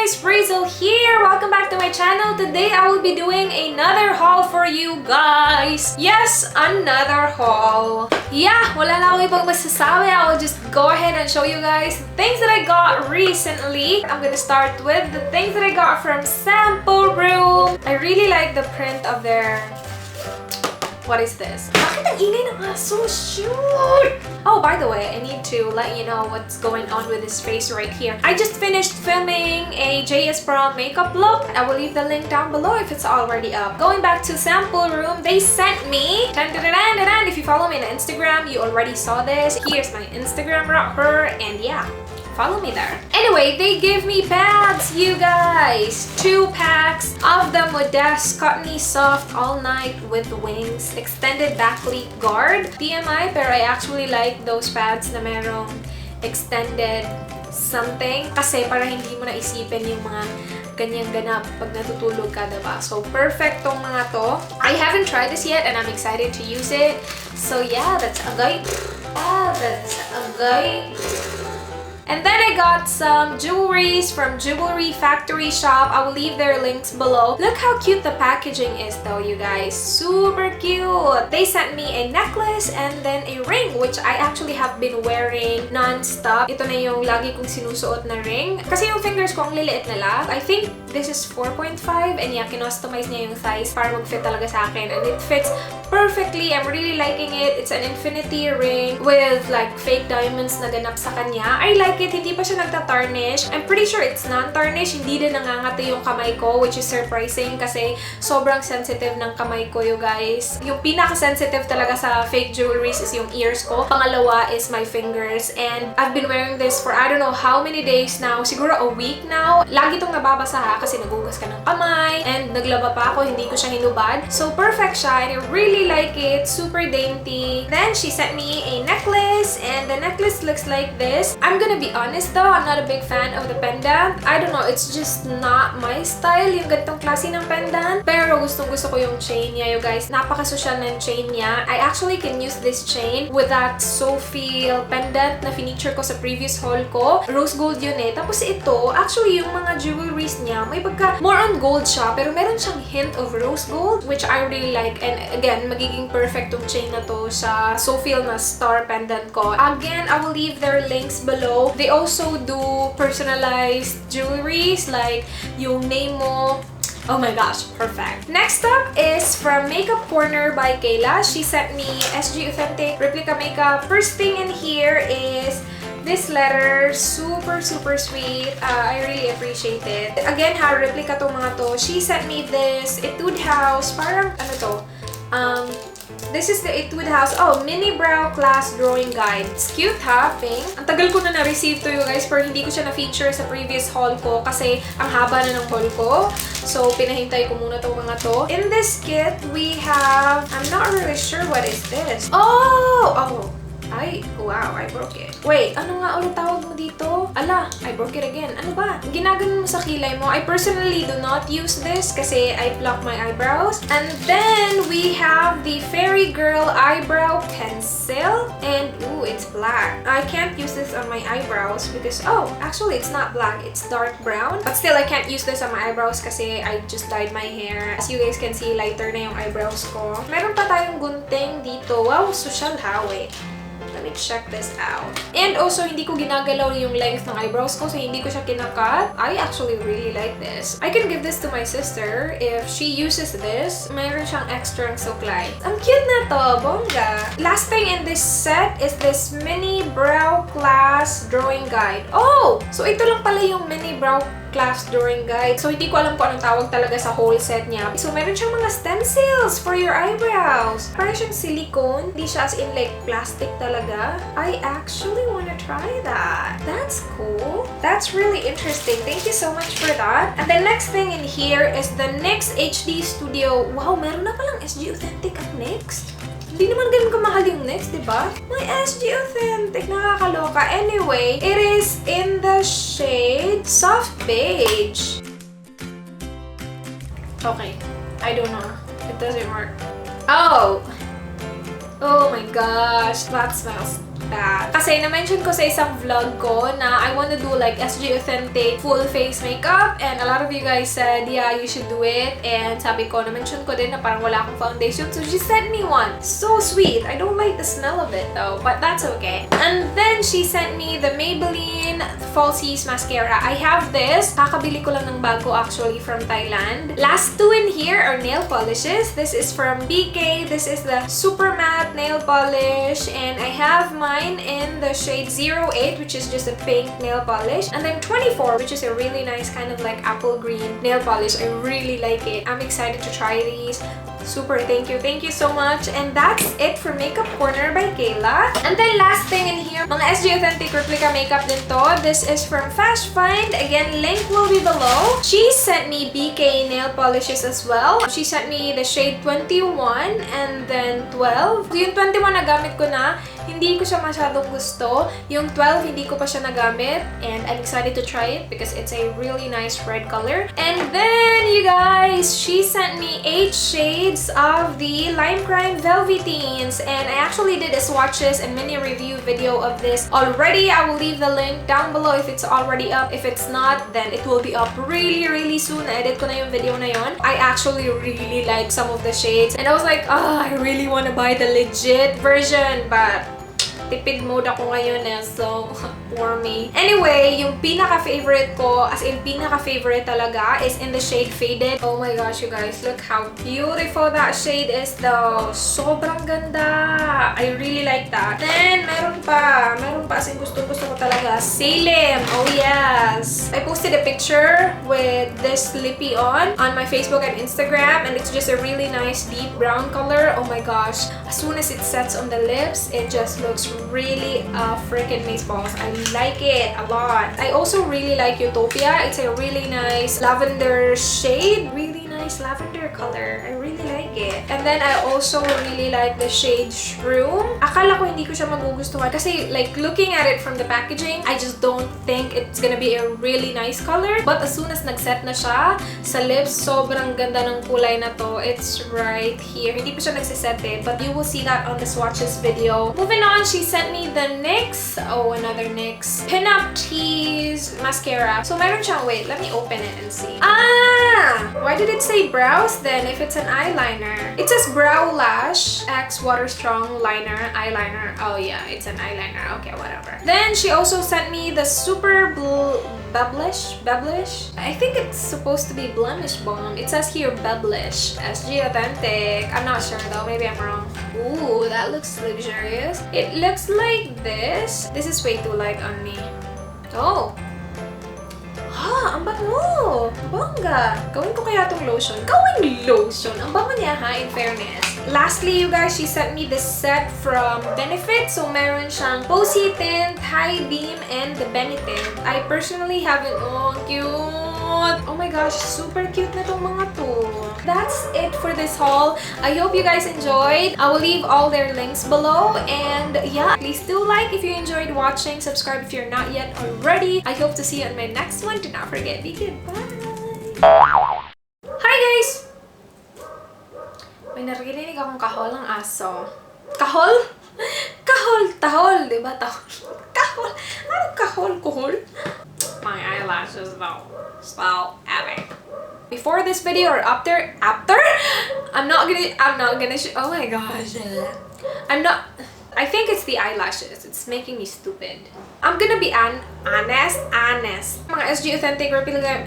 guys, Brazil here! Welcome back to my channel. Today I will be doing another haul for you guys. Yes, another haul. Yeah, wala na ako ibang masasabi. I will just go ahead and show you guys the things that I got recently. I'm gonna start with the things that I got from Sample Room. I really like the print of their... What is this? Bakit ang ingay ng aso? Shoot! Oh, by the way, I need to let you know what's going on with this face right here. I just finished filming a PROM makeup look. I will leave the link down below if it's already up. Going back to Sample Room, they sent me... If you follow me on Instagram, you already saw this. Here's my Instagram right here, and yeah. Follow me there. Anyway, they gave me pads, you guys! 2 packs of the Modest Cottony Soft All Night with Wings Extended Backlit Guard. TMI, pero I actually like those pads na merong extended something. Kasi para hindi mo na isipin yung mga ganyang ganap pag natutulog ka, diba? So, perfect tong mga to. I haven't tried this yet and I'm excited to use it. So, yeah, that's agay. That's agay. And then I got some jewelries from Jewelryfactoryshop. I will leave their links below. Look how cute the packaging is though, you guys. Super cute! They sent me a necklace and then a ring, which I actually have been wearing non-stop. Ito na yung lagi kong sinusuot na ring. Kasi yung fingers ko ang liliit nila. I think this is 4.5 and yeah, kinostomize niya yung size para mag-fit talaga sa akin. And it fits perfectly. I'm really liking it. It's an Inifinity ring with like fake diamonds na ganap sa kanya. I like it. Hindi pa siya nagta-tarnish. I'm pretty sure it's non-tarnish. Hindi din nangangati yung kamay ko, which is surprising kasi sobrang sensitive ng kamay ko, you guys. Yung pinaka-sensitive talaga sa fake jewelries is yung ears ko. Pangalawa is my fingers. And I've been wearing this for I don't know how many days now. Siguro a week now. Lagi itong nababasa ha kasi nagugas ka ng kamay and naglaba pa ako. Hindi ko siya hinubad. So, perfect siya and I really like it. Super dainty. Then, she sent me a necklace and the necklace looks like this. I'm gonna be honest though, I'm not a big fan of the pendant. I don't know, it's just not my style, yung ganitong klase ng pendant. Pero gustong-gusto ko yung chain niya, you guys. Napaka-social ng chain niya. I actually can use this chain with that Sophie pendant na feature ko sa previous haul ko. Rose gold yun eh. Tapos ito, actually yung mga jewelries niya, may pagka more on gold siya, pero meron siyang hint of rose gold, which I really like. And again, magiging perfect yung chain na to sa Sophie na star pendant ko. Again, I will leave their links below. They also do personalized jewelries, like yung name mo. Oh my gosh, perfect. Next up is from Makeup Corner by Kayla. She sent me SG Authentic Replica Makeup. First thing in here is this letter. Super sweet. I really appreciate it. Again, ha, replica tong mga to. She sent me this Etude House. Parang, ano to? This is the Etude House. Oh, mini brow class drawing guide. It's cute ha, pink. Ang tagal ko na na-receive to you guys pero hindi ko siya na-feature sa previous haul ko kasi ang haba na ng haul ko. So, pinahintay ko muna itong mga to. In this kit, we have... I'm not really sure what is this. Oh! Ay, wow, I broke it. Wait, ano nga ulit tawag mo dito? Ala, I broke it again. Ano ba? Ginaganon mo sa kilay mo. I personally do not use this kasi I pluck my eyebrows. And then, we have the Fairy Girl Eyebrow Pencil. And, ooh, it's black. I can't use this on my eyebrows because, oh, actually, it's not black. It's dark brown. But still, I can't use this on my eyebrows kasi I just dyed my hair. As you guys can see, lighter na yung eyebrows ko. Meron pa tayong gunting dito. Wow, social ha, wait. Let me check this out. And also, hindi ko ginagalaw yung length ng eyebrows ko, so hindi ko siya kinakat. I actually really like this. I can give this to my sister if she uses this. Mayroon siyang extra suklay. Ang cute na to, bongga. Last thing in this set is this mini brow class drawing guide. Oh! So, ito lang pala yung mini brow class drawing guide. So, hindi ko alam kung anong tawag talaga sa whole set niya. So, meron siyang mga stencils for your eyebrows. Parang siyang silicone. Hindi siya as in like plastic talaga. I actually wanna try that. That's cool. That's really interesting. Thank you so much for that. And the next thing in here is the NYX HD Studio. Wow, meron na palang SG Authentic at NYX. Hindi naman ganun kamahal yung NYX, diba? May SG Authentic. Nakakaloka. Anyway, it is in the shade Soft Beige. Okay. I don't know. It doesn't work. Oh! Oh my gosh. That smells bad. Kasi kasi na-mention ko sa isang vlog ko na I want to do like SG Authentic full face makeup, and a lot of you guys said, yeah, you should do it. And sabi ko, na-mention ko din na parang wala akong foundation, so she sent me one. So sweet. I don't like the smell of it though, but that's okay. And then she sent me the Maybelline Falsies Mascara. I have this. Kakabili ko lang ng bago actually from Thailand. Last two in here are nail polishes. This is from BK. This is the Super Matte Nail Polish, and I have mine in the shade 08, which is just a pink nail polish, and then 24, which is a really nice kind of like apple green nail polish. I really like it. I'm excited to try these. Super, thank you so much. And that's it for Makeup Corner by Kayla. And then last thing in here, mga SG Authentic replica makeup din to. This is from Fash. Again, link will be below. She sent me BK nail polishes as well. She sent me the shade 21 and then 12. So yung 21 na gamit ko na, hindi ko siya masyadong gusto. Yung 12, hindi ko pa siya nagamit. And I'm excited to try it because it's a really nice red color. And then, you guys, she sent me 8 shades of the Lime Crime Velvetines. And I actually did a swatches and mini review video of this already. I will leave the link down below if it's already up. If it's not, then it will be up really soon. Na-edit ko na yung video na yon. I actually really like some of the shades. And I was like, I really want to buy the legit version, but tipid mode ako ngayon so for me. Anyway, yung pinaka-favorite ko, as in pinaka-favorite talaga, is in the shade Faded. Oh my gosh, you guys, look how beautiful that shade is though. Sobrang ganda. I really like that. Then, meron pa as in gusto ko talaga. Salem. Oh yes. I posted a picture with this lippy on my Facebook and Instagram, and it's just a really nice deep brown color. Oh my gosh. As soon as it sets on the lips, it just looks really freaking amazeballs. I like it a lot. I also really like Utopia. It's a really nice lavender shade. Really nice lavender color. I really like it. And then I also really like the shade Shroom. Akala ko hindi ko siya magugustuhan kasi like looking at it from the packaging, I just don't think it's gonna be a really nice color. But as soon as nag-set na siya sa lips, sobrang ganda ng kulay na to. It's right here. Hindi pa siya nagsiset but you will see that on the swatches video. Moving on, she sent me the NYX, another NYX Pinup Tease Mascara. So meron siyang, wait, let me open it and see. Why did it say brows then if it's an eyeliner? It says Brow Lash X Water Strong Liner Eyeliner. Oh yeah, it's an eyeliner. Okay, whatever. Then she also sent me the Super Bubblish? I think it's supposed to be Blemish Balm. It says here Bubblish. SG Authentic. I'm not sure though. Maybe I'm wrong. Ooh, that looks luxurious. It looks like this. This is way too light on me. Oh. Ang bango! Bongga! Gawin ko kaya tong lotion. Gawin lotion! Ang bango niya ha, in fairness. Lastly, you guys, she sent me this set from Benefit. So, meron siyang Posy Tint, High Beam, and the Benefit. I personally haven't... Oh, cute! Oh my gosh, super cute na tong mga to. That's it for this haul. I hope you guys enjoyed. I will leave all their links below. And yeah, please do like if you enjoyed watching. Subscribe if you're not yet already. I hope to see you on my next one. Do not forget, be good. Bye! Hi guys! May narinig akong kahol ng aso. Kahol? Kahol! Tahol! Diba? Tahol. Kahol! Anong kahol? Kuhol? My eyelashes though. So epic. Before this video or after? I'm not gonna oh my gosh. I think it's the eyelashes. It's making me stupid. I'm gonna be honest. Mga SG Authentic replica